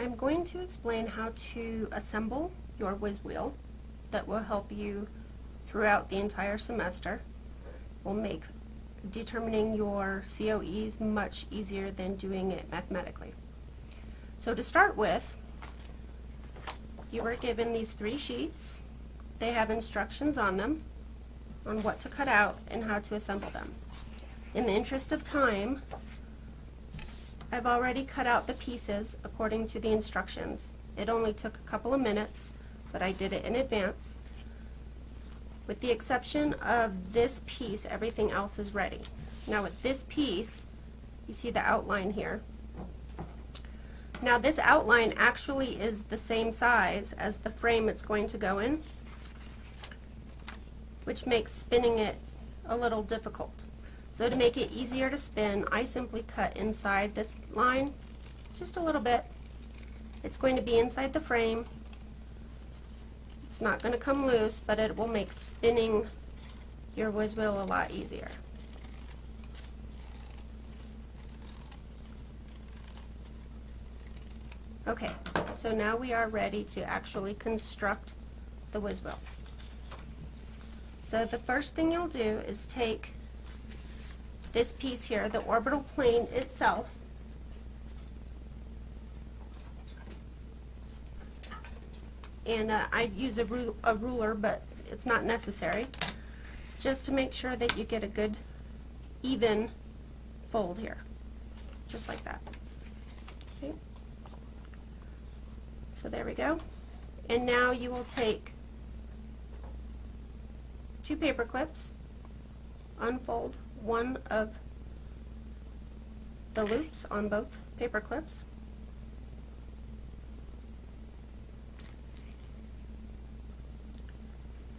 I'm going to explain how to assemble your Whiz wheel that will help you throughout the entire semester. Will make determining your COEs much easier than doing it mathematically. So to start with, you were given these 3 sheets. They have instructions on them on what to cut out and how to assemble them. In the interest of time, I've already cut out the pieces according to the instructions. It only took a couple of minutes, but I did it in advance. With the exception of this piece, everything else is ready. Now with this piece, you see the outline here. Now this outline actually is the same size as the frame it's going to go in, which makes spinning it a little difficult. So to make it easier to spin, I simply cut inside this line just a little bit. It's going to be inside the frame. It's not going to come loose, but it will make spinning your Whiz wheel a lot easier. Okay, so now we are ready to actually construct the Whiz wheel. So the first thing you'll do is take this piece here, the orbital plane itself, and I'd use a ruler, but it's not necessary, just to make sure that you get a good even fold here, just like that. Okay. So there we go. And now you will take 2 paper clips, unfold one of the loops on both paper clips,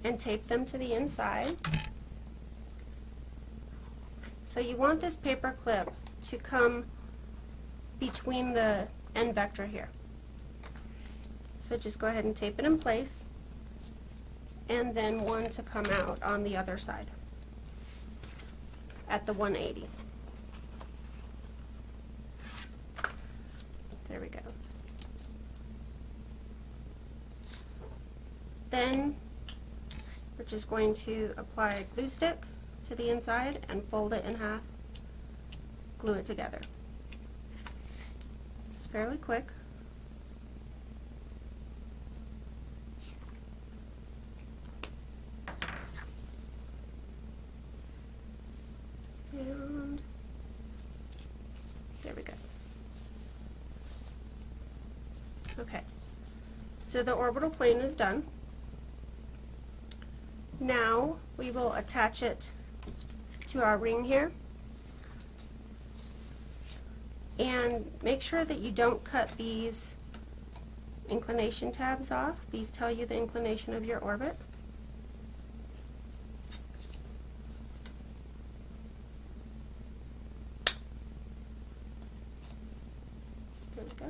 and tape them to the inside. So you want this paper clip to come between the end vector here. So just go ahead and tape it in place, and then one to come out on the other side at the 180. There we go. Then we're just going to apply a glue stick to the inside and fold it in half, glue it together. It's fairly quick. And there we go. Okay, so the orbital plane is done. Now we will attach it to our ring here, and make sure that you don't cut these inclination tabs off. These tell you the inclination of your orbit. There we go.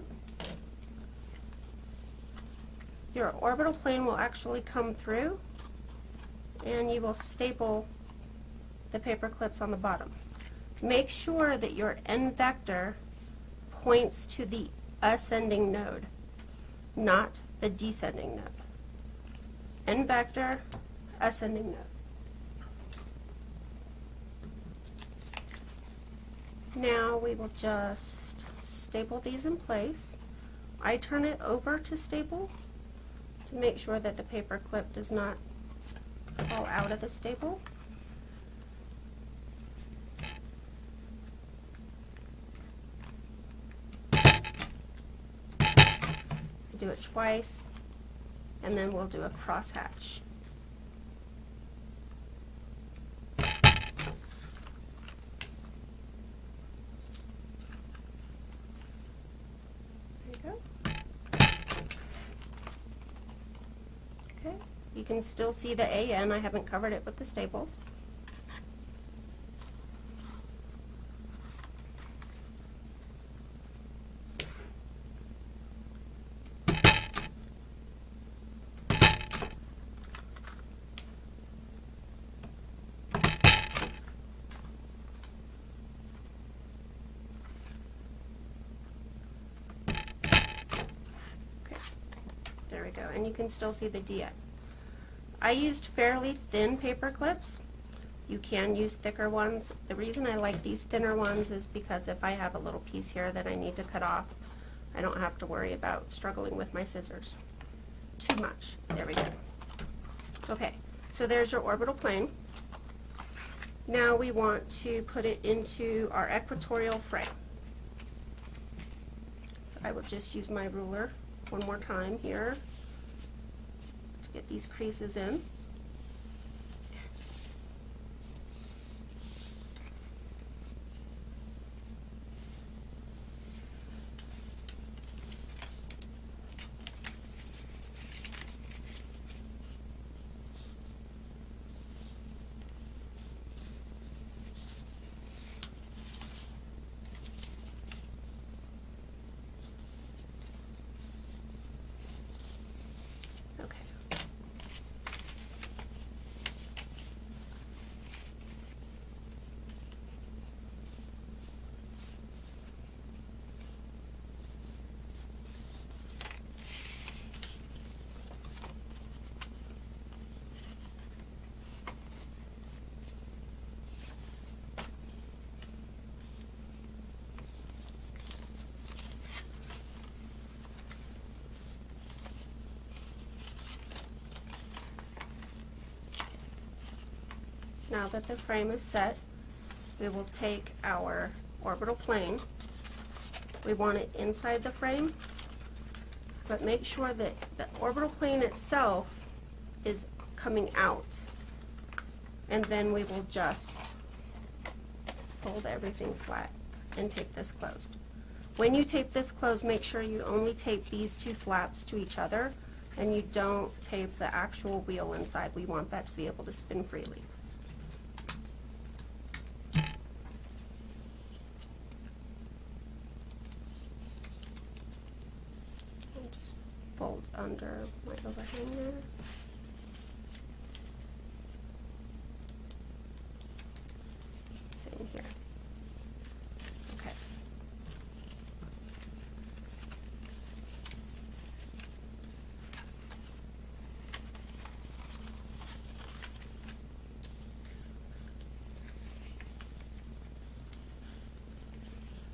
Your orbital plane will actually come through, and you will staple the paper clips on the bottom. Make sure that your end vector points to the ascending node, not the descending node. End vector, ascending node. Now we will just staple these in place. I turn it over to staple to make sure that the paper clip does not fall out of the staple. Do it twice, and then we'll do a crosshatch. There you go. Okay, you can still see the AN. I haven't covered it with the staples. go, and you can still see the D. I used fairly thin paper clips. You can use thicker ones. The reason I like these thinner ones is because if I have a little piece here that I need to cut off, I don't have to worry about struggling with my scissors too much. There we go. Okay, so there's your orbital plane. Now we want to put it into our equatorial frame. So I will just use my ruler one more time here to get these creases in. Now that the frame is set, we will take our orbital plane. We want it inside the frame, but make sure that the orbital plane itself is coming out. And then we will just fold everything flat and tape this closed. When you tape this closed, make sure you only tape these two flaps to each other and you don't tape the actual wheel inside. We want that to be able to spin freely. Fold under my overhang there. Same here. Okay.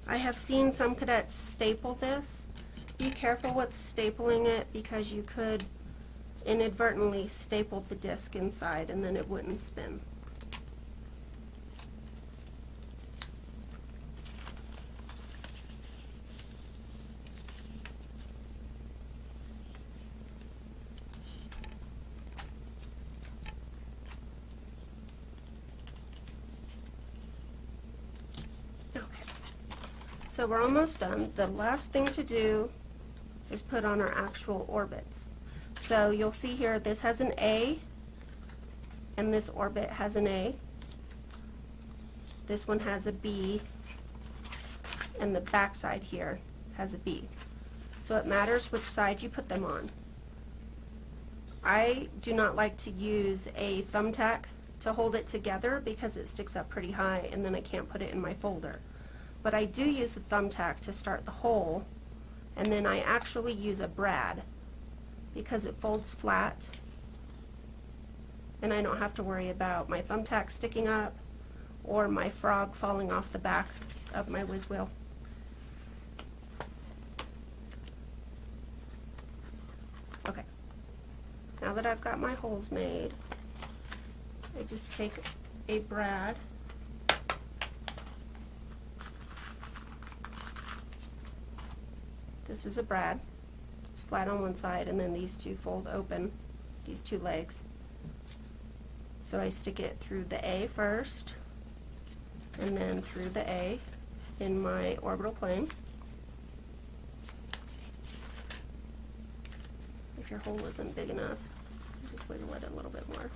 I have seen some cadets staple this. Be careful with stapling it because you could inadvertently staple the disc inside and then it wouldn't spin. Okay, so we're almost done. The last thing to do is put on our actual orbits. So you'll see here this has an A and this orbit has an A. This one has a B and the back side here has a B. So it matters which side you put them on. I do not like to use a thumbtack to hold it together because it sticks up pretty high and then I can't put it in my folder. But I do use the thumbtack to start the hole, and then I actually use a brad because it folds flat and I don't have to worry about my thumbtack sticking up or my frog falling off the back of my whiz wheel. Okay, now that I've got my holes made, I just take a brad This is a brad. It's flat on one side and then these two fold open, these two legs. So I stick it through the A first and then through the A in my orbital plane. If your hole isn't big enough, just wiggle it a little bit more.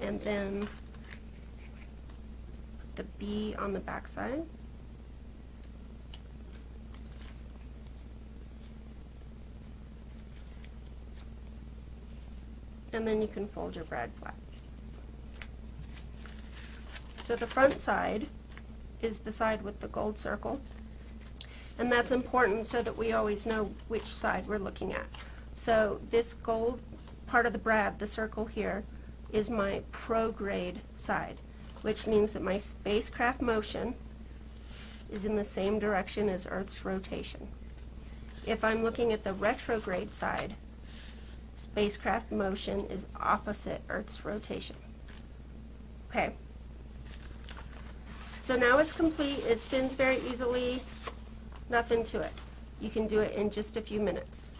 And then put the B on the back side. And then you can fold your brad flat. So the front side is the side with the gold circle, and that's important so that we always know which side we're looking at. So this gold part of the brad, the circle here, is my prograde side, which means that my spacecraft motion is in the same direction as Earth's rotation. If I'm looking at the retrograde side, spacecraft motion is opposite Earth's rotation. Okay. So now it's complete. It spins very easily. Nothing to it. You can do it in just a few minutes.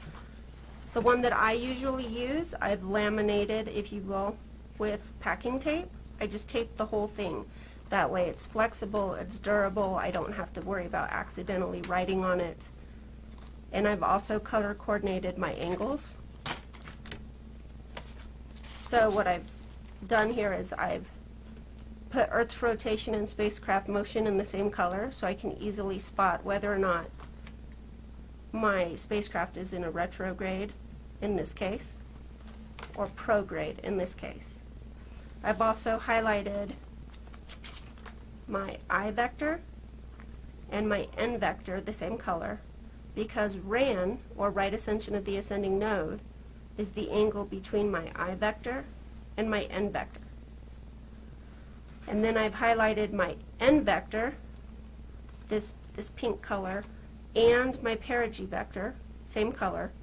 The one that I usually use, I've laminated, if you will, with packing tape. I just tape the whole thing. That way it's flexible, it's durable, I don't have to worry about accidentally writing on it. And I've also color coordinated my angles. So what I've done here is I've put Earth's rotation and spacecraft motion in the same color so I can easily spot whether or not my spacecraft is in a retrograde in this case or prograde in this case. I've also highlighted my I vector and my N vector the same color because RAN, or right ascension of the ascending node, is the angle between my I vector and my N vector. And then I've highlighted my N vector, this pink color, and my perigee vector, same color,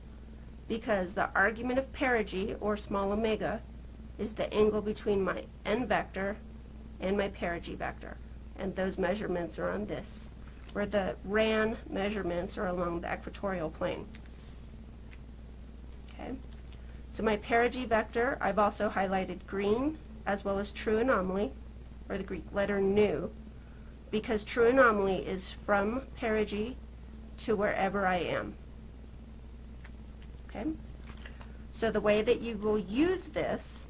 because the argument of perigee, or small omega, is the angle between my N vector and my perigee vector. And those measurements are on this, where the RAN measurements are along the equatorial plane. Okay. So my perigee vector, I've also highlighted green, as well as true anomaly, or the Greek letter nu, because true anomaly is from perigee to wherever I am. Okay? So the way that you will use this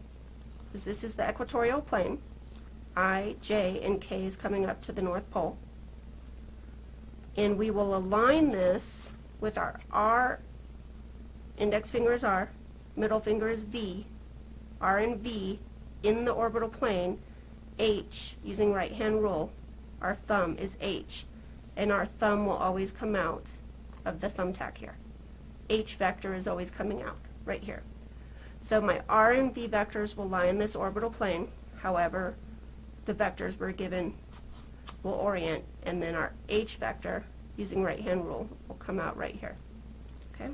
is the equatorial plane. I, J, and K is coming up to the North Pole. And we will align this with our R, index finger is R, middle finger is V, R and V in the orbital plane, H, using right hand rule, our thumb is H, and our thumb will always come out of the thumbtack here. H vector is always coming out, right here. So my R and V vectors will lie in this orbital plane, however, the vectors we're given will orient, and then our H vector, using right hand rule, will come out right here. Okay?